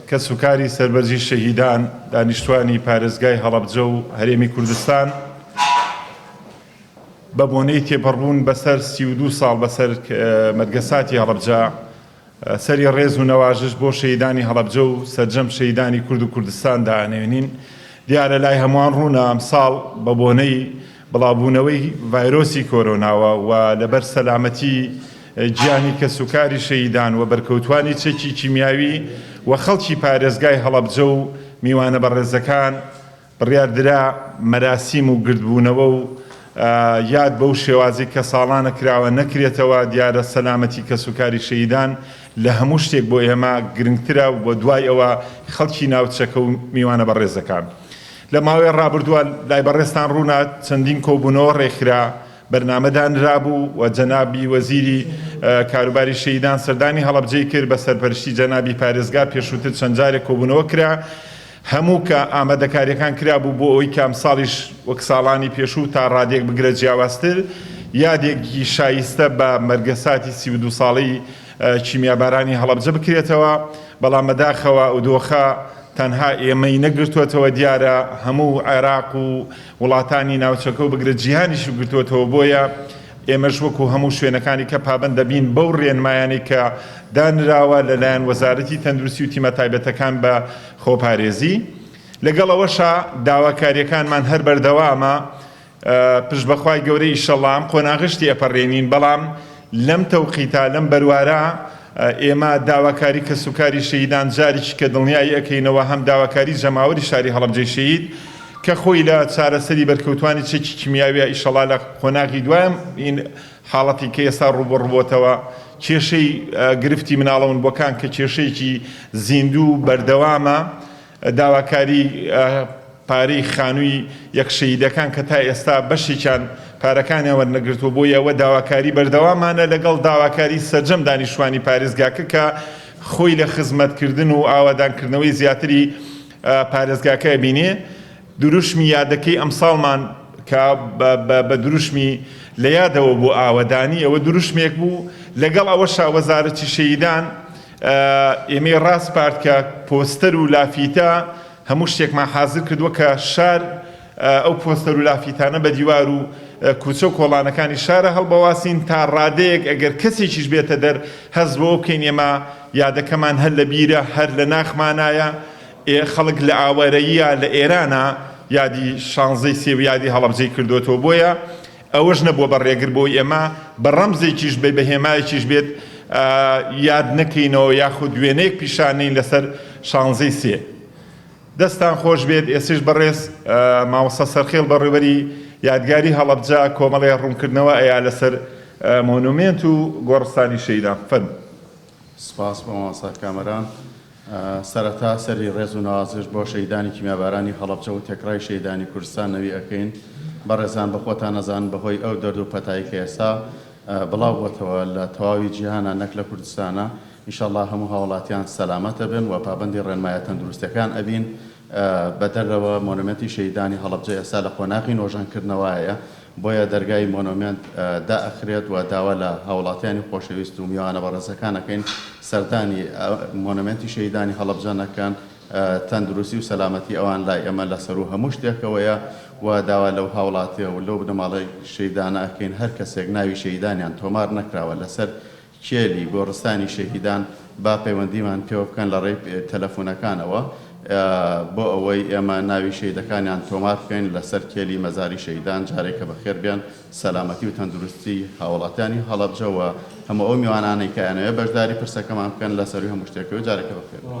کە سوکاری سەربەرزی شەهیدان دانیشتوانی پارێزگای هەڵەبجە و هەرێمی کوردستان بە بۆنەی تێپەڕبوون بەسەر 32 ساڵ بەسەر مەرگەساتی هەڵەبجە سەری ڕێز و نەواژش بۆ شەهیدانی هەڵەبجە و سەرجەم شەهیدانی کورد و کوردستان دانێنین. دیارە لای هەمووان ڕوونە ئەمساڵ بە بۆنەی بڵاوبوونەوەی ڤایرۆسی کۆرۆناوە و لەبەر سەلامەتی گیانی کە سوکاری شەهیدان و بەرکەوتوانی چەکی کیمیاوی و خەڵکی پارێزگای هەڵەبجە و میوانە بەڕێزەکان بڕیاردرا مەراسیم و گردبوونەوە و یاد بەو شێوازی کە ساڵانە کراوە نەکرێتەوە. دیارە سەلامەتی کە سوکاری شەهیدان لە هەموو شتێک بۆ ئێمە گرنگترە و بۆ دوای ئەوە خەڵکی ناوچەکە و میوانە بەڕێزەکان. لە ماوەی ڕابردووە لای بەڕێستان ڕوونا چەندین کۆبوونەوە ڕێکخرا بەرنامەدانرابوو و جەنابی وەزیری کاروباری شەهیدان سەردانی هەڵەبجەی کرد بە سەرپەرشتی جەنابی پارێزگا پێشووتر چەند جارێک کۆبوونەوە کرا هەموو کە ئامادەکاریەکان کرابوو بۆ ئەوەی کە ئەمساڵیش وەک ساڵانی پێشوو تا ڕادێک بگرە جیاوازتر یادێکی شایستە بە مەرگەساتی 32 ساڵەی کیمیابارانی هەڵەبجە بکرێتەوە. بەڵام بەداخەوە ئەو دۆخە تەنها ئێمەی نەگرتووەتەوە دیارە هەموو عێراق و وڵاتانی ناوچەکە و بگرە جیهانیش گرتووەتەوە. بۆیە ئێمەش وەکو هەموو شوێنەکانی کە پابەند دەبین بەو ڕێنمایانی کە دانراوە لەلایەن وەزارەتی تەندروستی و تیمە تایبەتەکان بە خۆپارێزی. لەگەڵ ئەوەشە داواکاریەکانمان هەر بەردەوامە پشت بەخوای گەورەی ئیشەڵڵا قۆناغشتی ئەپەڕێنین. بەڵام لەم تەوقیتە لەم بەروارە ئێمە داواکاری کە سوکاری شەهیدان جارێکی کە دڵنیایی ئەەکەینەوە هەم داواکاری جەماوەری شاری هەڵەبجەی شەهید کە خۆی لە چارەسەری بەرکەوتوانی چەکی کیمیاویە ئیشەڵڵا لە قۆناغی دوایەم این حاڵەتی کە ئێستا ڕووبەڕووبۆتەوە کێشەی گرفتی مناڵەون بۆکان کە کێشەیەکی زیندوو بەردەوامە داواکاری پارەی خانووی یەک شەهیدەکان کە تا ئێستا بەشێکیان پارەکانیان وەرنەگرتووە. بۆ ئەوە داواکاری بەردەوامانە لەگەڵ داواکاری سەرجەم دانیشتوانی پارێزگاکە کە خۆی لە خزمەتکردن و ئاوادانکردنەوەی زیاتری پارێزگاکە بینێ. دروشمی یادەکەی ئەمساڵمان کە بە دروشمی لە یادەوە بۆ ئاوەدانی ئەوە دروشمێک بوو. لەگەڵ ئەوەشا وەزارەتی شەهیدان ئێمەی ڕاست پارت کە پۆستەر و لافیتە هەموو شتێکمان حازر کردووە کە شار ئەو پۆستەر و لافیتانە بە دیوار و کوچە و کۆڵانەکانی شارە هەڵبەواسین تا ڕادەیەک ئەگەر کەسێکیش بێتە دەر هەست بۆ بکەین ئێمە یادەکەمان هەر لە بیرە هەر لە ناخمانایە. خەڵک لە ئاوارەیە لە ئێرانە یادی 16 سێوە یادی هەڵەبجەی کردوێتەوە. بۆیە ئەوەش نەبووە بەڕێگر بۆی ئێمە بە ڕەمزێکیش بێ بە هێمایەکیش بێت یاد نەکەینەوە یاخود دوێنەیەک پیشانەین لەسەر 16 سێ. دەستان خۆش بێت. ئێسش بەڕێز مامۆستا سەرخێڵ بەڕێوەری یادگاری هەڵەبجە کۆمەڵی ڕوونکردنەوە ئەیا لەسەر مۆنومێنت و گۆڕستانی شەهیدان فەرموو. سپاس بۆ مامۆستا کامەران. سەرەتا سەری ڕێز و نوازش بۆ شەهیدانی کیمیابارانی هەڵەبجە و تێکڕای شەهیدانی کوردستان نەوی ئەکەین. بەڕێزان بەخۆتان نەزان بەهۆی ئەو دەرد و پەتایی کە ئێستا بڵاو بۆتەوە لە تەواوی جیهانە نەک لە کوردستانە ئینشەڵڵا هەموو هاوڵاتیان سەلامەتە بن و پابەندی ڕێنمایە تەندروستەکان ئەبین. بە دەرەوە مۆنومێنتی شەهیدانی هەڵەبجە ئێستا لە قۆناغی نۆژانکردنەوەیە. بۆیە دەرگای مۆنومێنت دائەخرێت و داوا لە هاوڵاتیانی خۆشەویست و میوانە بەڕێزەکانەکەین سەردانی مۆنومێنتی شەهیدانی هەڵەبجە نەکەن. تەندروستی و سەلامەتی ئەوان لای ئەمە لەسەر و هەموو شتێکەوەیە و داوا لەو هاوڵاتیە و لەو بنەماڵی شەهیدانە ئەکەین هەر کەسێک ناوی شەهیدانیان تۆمار نەکراوە لەسەر کێلی گۆڕستانی شەهیدان با پەیوەندیمان پێوە بکەن لە ڕێی تەلەفۆنەکانەوە بۆ ئەوەی ئێمە ناوی شەهیدەکانیان تۆمار بکەین لەسەر کێلی مەزاری شەهیدان جارێکە بەخێر بێن سەلامەتی و تەندروستی هاوڵاتیانی هەڵەبجە و هەموو ئەو میوانانەی کە ئەنەوێ بەشداری پرسەکەمان بکەن لەسەری هەموو شتێکەوە جارێکە بەخێر.